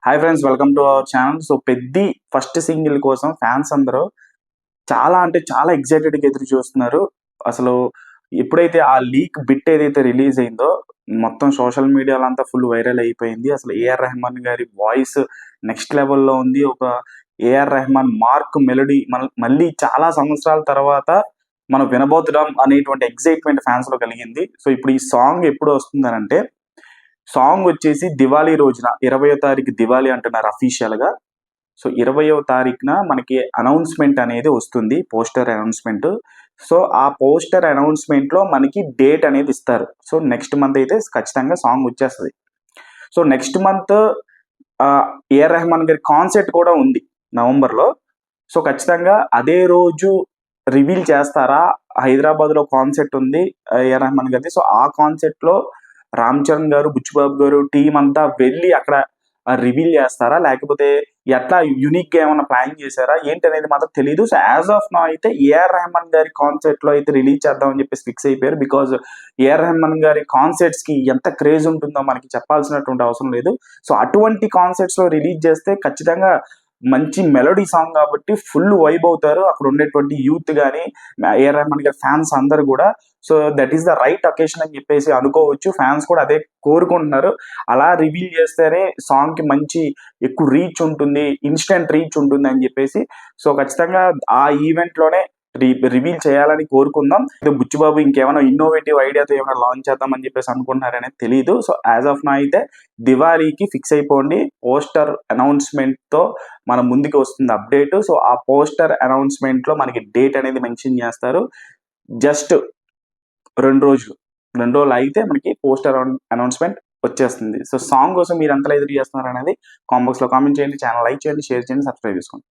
Hi friends, welcome to our channel. So Peddi first single కోసం fans అందరూ చాలా అంటే చాలా ఎక్సైటెడ్గా ఎదురు చూస్తున్నారు. అసలు ఎప్పుడైతే ఆ లీక్ బిట్ ఏదైతే రిలీజ్ అయిందో మొత్తం సోషల్ మీడియాలో అంతా ఫుల్ వైరల్ అయిపోయింది. అసలు ఏఆర్ రెహమాన్ గారి వాయిస్ నెక్స్ట్ లెవెల్లో ఉంది. ఒక ఏఆర్ రెహమాన్ మార్క్ మెలోడీ మళ్ళీ చాలా సంవత్సరాల తర్వాత మనం వినబోతున్నాం అనేటువంటి ఎక్సైట్మెంట్ ఫ్యాన్స్ లో కలిగింది. సో ఇప్పుడు ఈ సాంగ్ ఎప్పుడు వస్తుందనంటే, సాంగ్ వచ్చేసి దివాళీ రోజున 20వ తారీఖు దివాళీ అంటున్నారు అఫీషియల్ గా. సో 20వ తారీఖున మనకి అనౌన్స్మెంట్ అనేది వస్తుంది, పోస్టర్ అనౌన్స్మెంట్. సో ఆ పోస్టర్ అనౌన్స్మెంట్ లో మనకి డేట్ అనేది ఇస్తారు. సో నెక్స్ట్ మంత్ అయితే ఖచ్చితంగా సాంగ్ వచ్చేస్తుంది. So next month A R Rahman గారి కాన్సర్ట్ కూడా ఉంది నవంబర్లో. సో ఖచ్చితంగా అదే రోజు రివీల్ చేస్తారా? హైదరాబాద్ లో కాన్సర్ట్ ఉంది ఏఆర్ రెహమాన్ గారిది. సో ఆ కాన్సర్ట్ లో రామ్ చరణ్ గారు, బుచ్చిబాబు గారు టీం అంతా వెళ్ళి అక్కడ రివీల్ చేస్తారా, లేకపోతే ఎట్లా యూనిక్ గా ఏమైనా ప్లాన్ చేశారా ఏంటి అనేది మాత్రం తెలియదు. సో యాజ్ ఆఫ్ నా అయితే ఏఆర్ రెహమాన్ గారి కాన్సర్ట్ లో అయితే రిలీజ్ చేద్దామని చెప్పేసి ఫిక్స్ అయిపోయారు. బికాజ్ ఏఆర్ రెహమాన్ గారి కాన్సర్ట్స్ కి ఎంత క్రేజ్ ఉంటుందో మనకి చెప్పాల్సినటువంటి అవసరం లేదు. సో అటువంటి కాన్సర్ట్స్ లో రిలీజ్ చేస్తే ఖచ్చితంగా మంచి మెలోడీ సాంగ్ కాబట్టి ఫుల్ వైబ్ అవుతారు అక్కడ ఉండేటువంటి యూత్ కానీ, ఏఆర్ రెహమాన్ గారి ఫ్యాన్స్ అందరు కూడా. So that is the right occasion అని చెప్పేసి అనుకోవచ్చు. ఫ్యాన్స్ కూడా అదే కోరుకుంటున్నారు. అలా రివీల్ చేస్తేనే సాంగ్ కి మంచి ఎక్కువ రీచ్ ఉంటుంది, ఇన్స్టెంట్ రీచ్ ఉంటుంది అని చెప్పేసి. సో ఖచ్చితంగా ఆ ఈవెంట్ లోనే రివీల్ చేయాలని కోరుకుందాం. బుచ్చిబాబు ఇంకేమైనా ఇన్నోవేటివ్ ఐడియాతో ఏమైనా లాంచ్ చేద్దాం అని చెప్పేసి అనుకుంటున్నారనేది తెలియదు. సో యాజ్ ఆఫ్ నా అయితే దివాళీకి ఫిక్స్ అయిపోండి. పోస్టర్ అనౌన్స్మెంట్ తో మన ముందుకు వస్తుంది అప్డేట్. సో ఆ పోస్టర్ అనౌన్స్మెంట్ లో మనకి డేట్ అనేది మెన్షన్ చేస్తారు. జస్ట్ 2 రోజులు అయితే మనకి పోస్టర్ అనౌన్స్మెంట్ వచ్చేస్తుంది. సో సాంగ్ కోసం మీరు ఎంతలా ఎదురు చేస్తున్నారు అనేది కామెంట్ బాక్స్ లో కామెంట్ చేయండి. ఛానల్ లైక్ చేయండి, షేర్ చేయండి, సబ్స్క్రైబ్ చేసుకోండి.